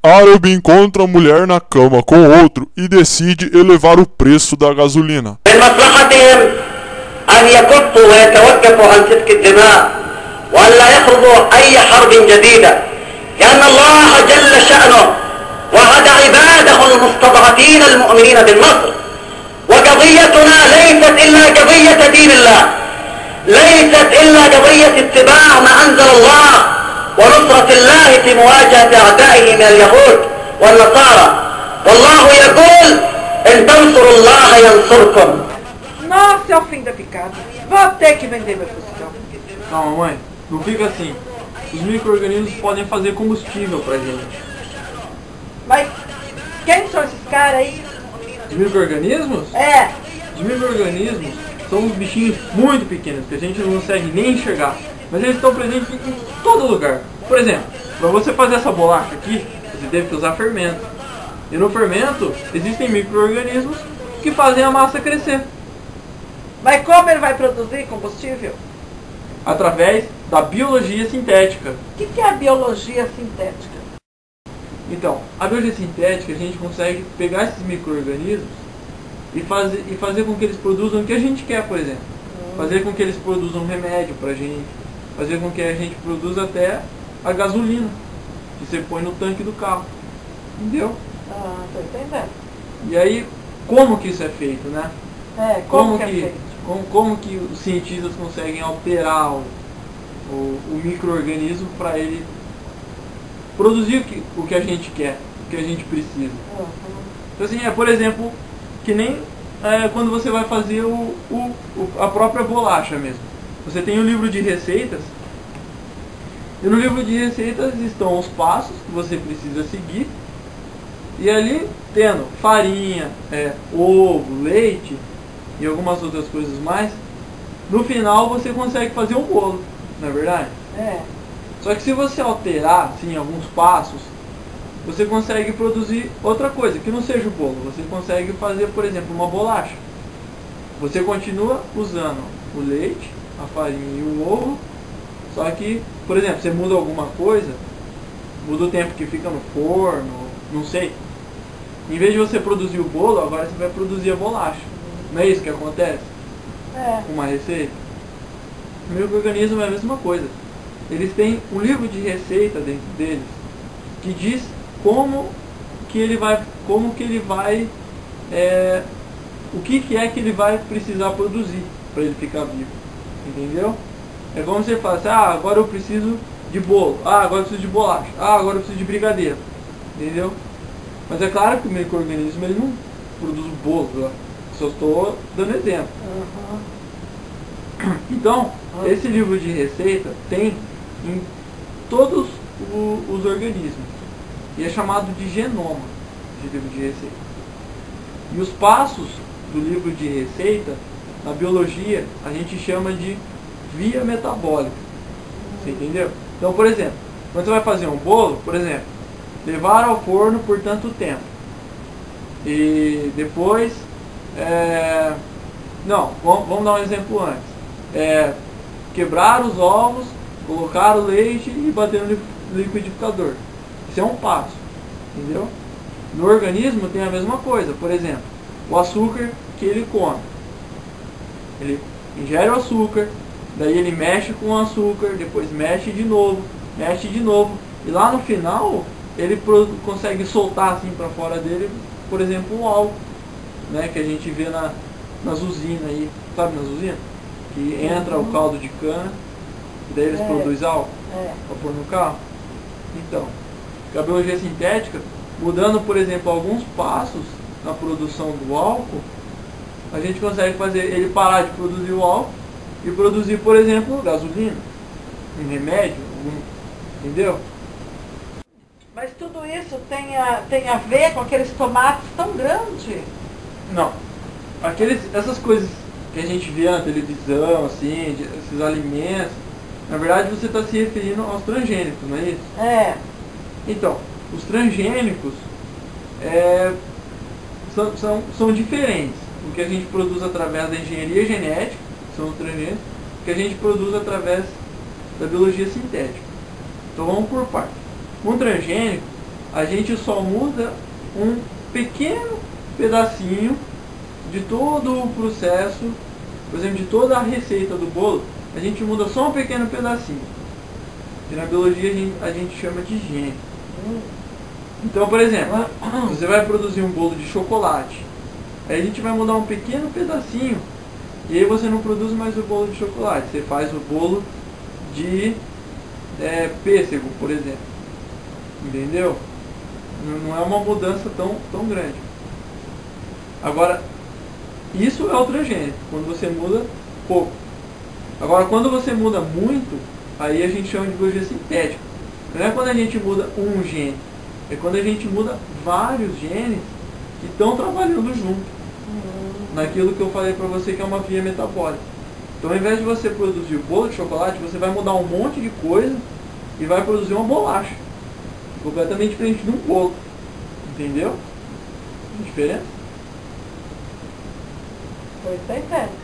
Árabe encontra a mulher na cama com outro e decide elevar o preço da gasolina. أن يكفوا ويتوقفوا عن سفك الدماء وأن لا يخوضوا أي حرب جديدة لأن الله جل شأنه وعد عباده المستضعفين المؤمنين بالنصر وقضيتنا ليست إلا قضية دين الله ليست إلا قضية اتباع ما أنزل الله ونصرة الله في مواجهة أعدائه من اليهود والنصارى والله يقول إن تنصروا الله ينصركم. Nossa, é o fim da picada. Vou ter que vender meu fuscão. Calma, mãe. Não fica assim. Os micro-organismos podem fazer combustível pra gente. Mas quem são esses caras aí? Os micro-organismos? É. Os micro-organismos são uns bichinhos muito pequenos que a gente não consegue nem enxergar. Mas eles estão presentes em todo lugar. Por exemplo, para você fazer essa bolacha aqui, você teve que usar fermento. E no fermento existem micro-organismos que fazem a massa crescer. Mas como ele vai produzir combustível? Através da biologia sintética. O que é a biologia sintética? Então, a biologia sintética, a gente consegue pegar esses micro-organismos e fazer com que eles produzam o que a gente quer, por exemplo. Fazer com que eles produzam remédio pra gente. Fazer com que a gente produza até a gasolina que você põe no tanque do carro. Entendeu? Ah, tô entendendo. E aí, como que isso é feito, né? Como que é feito? Como que os cientistas conseguem alterar o micro-organismo para ele produzir o que a gente quer, o que a gente precisa. Então assim, por exemplo, que nem quando você vai fazer a própria bolacha mesmo. Você tem um livro de receitas, e no livro de receitas estão os passos que você precisa seguir, e ali tendo farinha, ovo, leite e algumas outras coisas mais, no final você consegue fazer um bolo, não é verdade? Só que se você alterar assim, alguns passos, você consegue produzir outra coisa, que não seja o bolo. Você consegue fazer, por exemplo, uma bolacha. Você continua usando o leite, a farinha e o ovo, só que, por exemplo, você muda alguma coisa, muda o tempo que fica no forno, não sei. Em vez de você produzir o bolo, agora você vai produzir a bolacha. Não é isso que acontece? Com uma receita? O micro-organismo é a mesma coisa. Eles têm um livro de receita dentro deles que diz como que ele vai, o que é que ele vai precisar produzir para ele ficar vivo, entendeu? É como você fala assim, agora eu preciso de bolo, agora eu preciso de bolacha, agora eu preciso de brigadeiro, entendeu? Mas é claro que o micro-organismo ele não produz bolo, eu só estou dando exemplo. Então, esse livro de receita tem em todos os organismos. E é chamado de genoma de livro de receita. E os passos do livro de receita, na biologia, a gente chama de via metabólica. Você entendeu? Então, por exemplo, quando você vai fazer um bolo, por exemplo, levar ao forno por tanto tempo. E depois... vamos dar um exemplo antes. Quebrar os ovos, colocar o leite e bater no liquidificador. Isso é um passo, entendeu? No organismo tem a mesma coisa. Por exemplo, o açúcar que ele come. Ele ingere o açúcar, daí ele mexe com o açúcar, depois mexe de novo, e lá no final ele consegue soltar assim para fora dele, por exemplo, o álcool, né, que a gente vê nas usinas aí, sabe, nas usinas? Que entra o caldo de cana, e daí eles produzem álcool para pôr no carro. Então, a biologia sintética, mudando, por exemplo, alguns passos na produção do álcool, a gente consegue fazer ele parar de produzir o álcool e produzir, por exemplo, gasolina, um remédio, entendeu? Mas tudo isso tem a ver com aqueles tomates tão grandes? Não. Essas coisas que a gente vê na televisão, assim, esses alimentos, na verdade você está se referindo aos transgênicos, não é isso? Então, os transgênicos são diferentes. O que a gente produz através da engenharia genética, são os transgênicos, que a gente produz através da biologia sintética. Então vamos por partes. Um transgênico a gente só muda um pequeno pedacinho de todo o processo, por exemplo, de toda a receita do bolo, a gente muda só um pequeno pedacinho. E na biologia a gente chama de gene. Então, por exemplo, você vai produzir um bolo de chocolate, aí a gente vai mudar um pequeno pedacinho, e aí você não produz mais o bolo de chocolate, você faz o bolo de pêssego, por exemplo. Entendeu? Não é uma mudança tão grande. Agora, isso é o transgênico, quando você muda pouco. Agora, quando você muda muito, aí a gente chama de biologia sintética. Não é quando a gente muda um gene, é quando a gente muda vários genes que estão trabalhando junto. Naquilo que eu falei para você que é uma via metabólica. Então, ao invés de você produzir o bolo de chocolate, você vai mudar um monte de coisa e vai produzir uma bolacha. Completamente diferente de um bolo. Entendeu? A diferença? Pois tá certo.